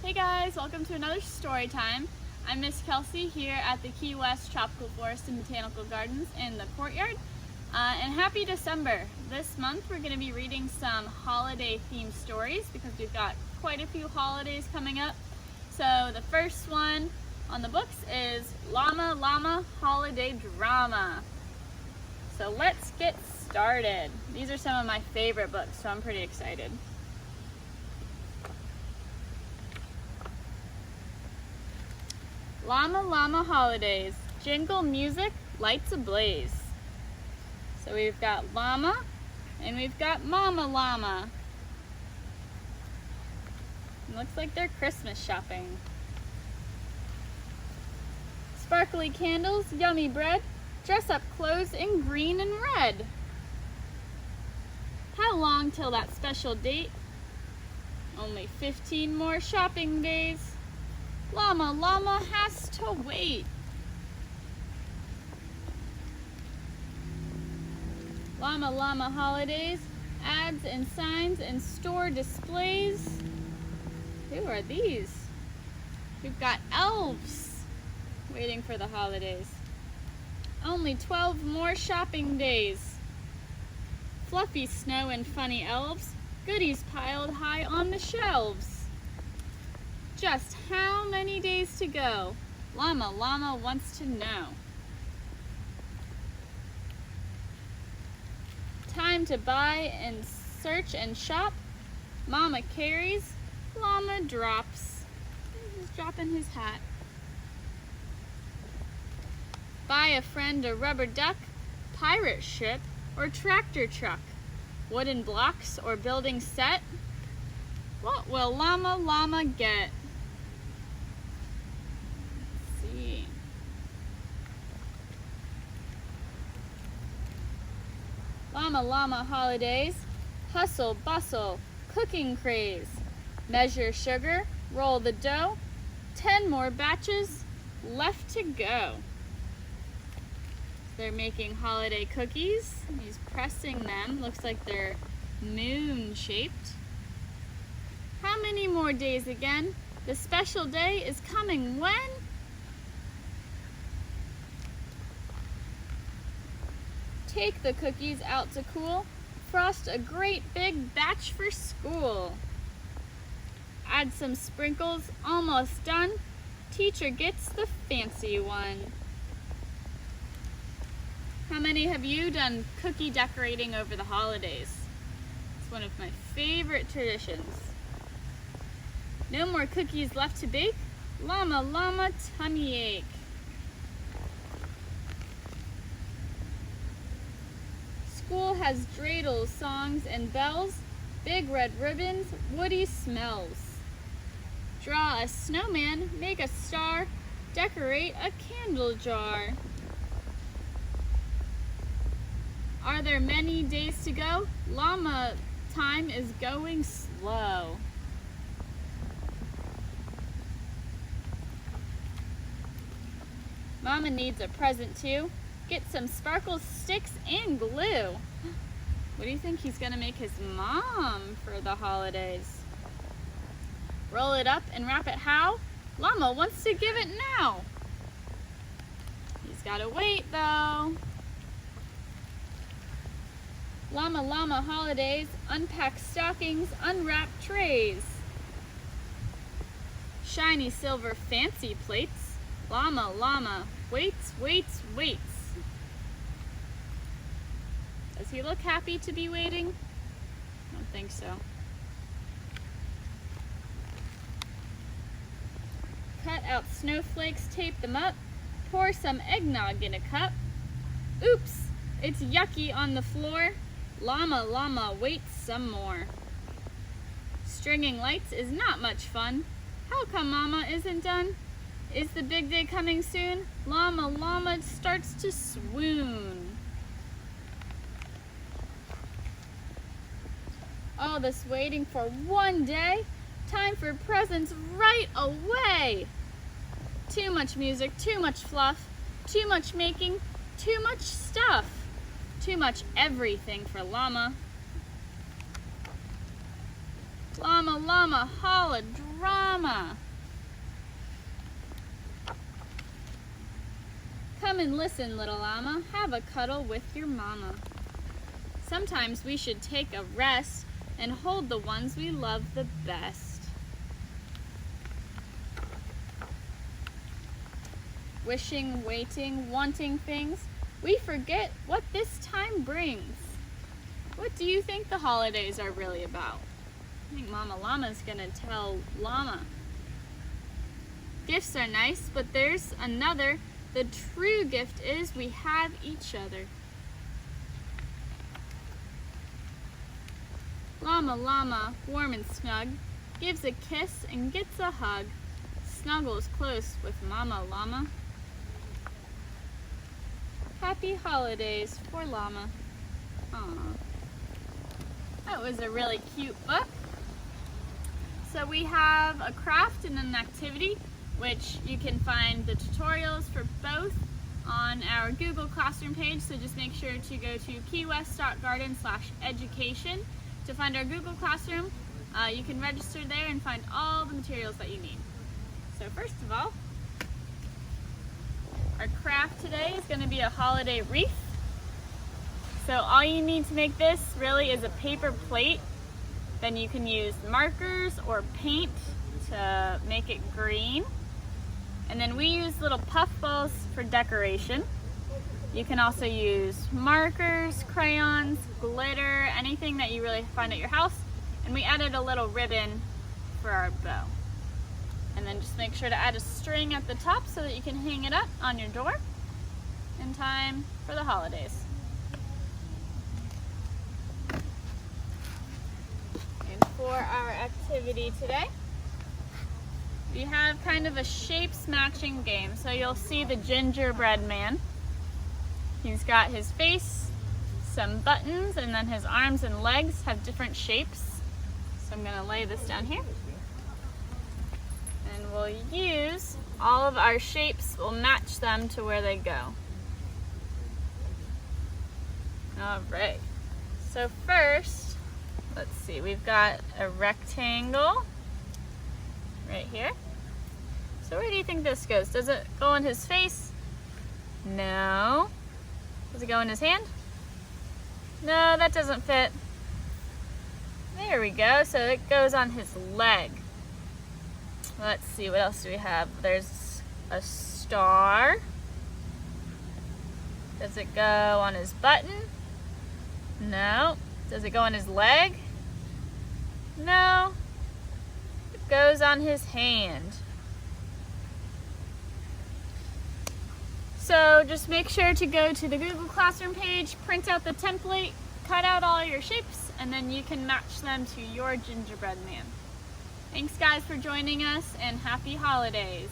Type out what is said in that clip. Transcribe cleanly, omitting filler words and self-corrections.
Hey guys, welcome to another story time. I'm Miss Kelsey here at the Key West Tropical Forest and Botanical Gardens in the courtyard. And happy December. This month we're going to be reading some holiday themed stories because we've got quite a few holidays coming up. So the first one on the books is Llama, Llama Holiday Drama. So let's get started. These are some of my favorite books, so I'm pretty excited. Llama, Llama Holidays, Jingle Music, Lights Ablaze. So we've got Llama and we've got Mama Llama. It looks like they're Christmas shopping. Sparkly candles, yummy bread, dress up clothes in green and red. How long till that special date? Only 15 more shopping days. Llama, Llama has to wait. Llama, Llama Holidays, ads and signs and store displays. Who are these? We've got elves waiting for the holidays. Only 12 more shopping days. Fluffy snow and funny elves, goodies piled high on the shelves. Just how many days to go? Llama, Llama wants to know. Time to buy and search and shop. Mama carries, Llama drops. He's dropping his hat. Buy a friend a rubber duck, pirate ship, or tractor truck. Wooden blocks or building set. What will Llama, Llama get? Llama, Llama Holidays, hustle, bustle, cooking craze. Measure sugar, roll the dough, 10 more batches left to go. They're making holiday cookies. He's pressing them. Looks like they're moon-shaped. How many more days again? The special day is coming when? Take the cookies out to cool. Frost a great big batch for school. Add some sprinkles, almost done. Teacher gets the fancy one. How many have you done cookie decorating over the holidays? It's one of my favorite traditions. No more cookies left to bake. Llama, Llama tummy ache. School has dreidels, songs, and bells, big red ribbons, woody smells. Draw a snowman, make a star, decorate a candle jar. Are there many days to go? Llama time is going slow. Mama needs a present too. Get some sparkles, sticks, and glue. What do you think he's gonna make his mom for the holidays? Roll it up and wrap it how? Llama wants to give it now. He's gotta wait though. Llama, Llama Holidays, unpack stockings, unwrap trays. Shiny silver fancy plates. Llama, Llama, waits, waits, waits. Does he look happy to be waiting? I don't think so. Cut out snowflakes, tape them up, pour some eggnog in a cup. Oops, it's yucky on the floor. Llama, Llama waits some more. Stringing lights is not much fun. How come Mama isn't done? Is the big day coming soon? Llama, Llama starts to swoon. All this waiting for one day. Time for presents right away. Too much music, too much fluff, too much making, too much stuff. Too much everything for Llama. Llama, llama, holla, drama. Come and listen, little llama. Have a cuddle with your mama. Sometimes we should take a rest and hold the ones we love the best. Wishing, waiting, wanting things, we forget what this time brings. What do you think the holidays are really about? I think Mama Llama's gonna tell Llama. Gifts are nice, but there's another. The true gift is we have each other. Llama, llama, warm and snug, gives a kiss and gets a hug, snuggles close with Mama Llama. Happy holidays for Llama. Aww. That was a really cute book. So we have a craft and an activity, which you can find the tutorials for both on our Google Classroom page. So just make sure to go to Keywest.garden/education to find our Google Classroom. You can register there and find all the materials that you need. So first of all, our craft today is going to be a holiday wreath. So all you need to make this really is a paper plate. Then you can use markers or paint to make it green. And then we use little puff balls for decoration. You can also use markers, crayons, glitter, anything that you really find at your house. And we added a little ribbon for our bow. And then just make sure to add a string at the top so that you can hang it up on your door in time for the holidays. And for our activity today, we have kind of a shapes matching game. So you'll see the gingerbread man. He's got his face, some buttons, and then his arms and legs have different shapes. So I'm going to lay this down here. And we'll use all of our shapes, we'll match them to where they go. All right. So first, let's see, we've got a rectangle right here. So where do you think this goes? Does it go in his face? No. Does it go in his hand? No, that doesn't fit. There we go. So it goes on his leg. Let's see, what else do we have? There's a star. Does it go on his button? No. Does it go on his leg? No. It goes on his hand. So just make sure to go to the Google Classroom page, print out the template, cut out all your shapes, and then you can match them to your gingerbread man. Thanks guys for joining us, and happy holidays.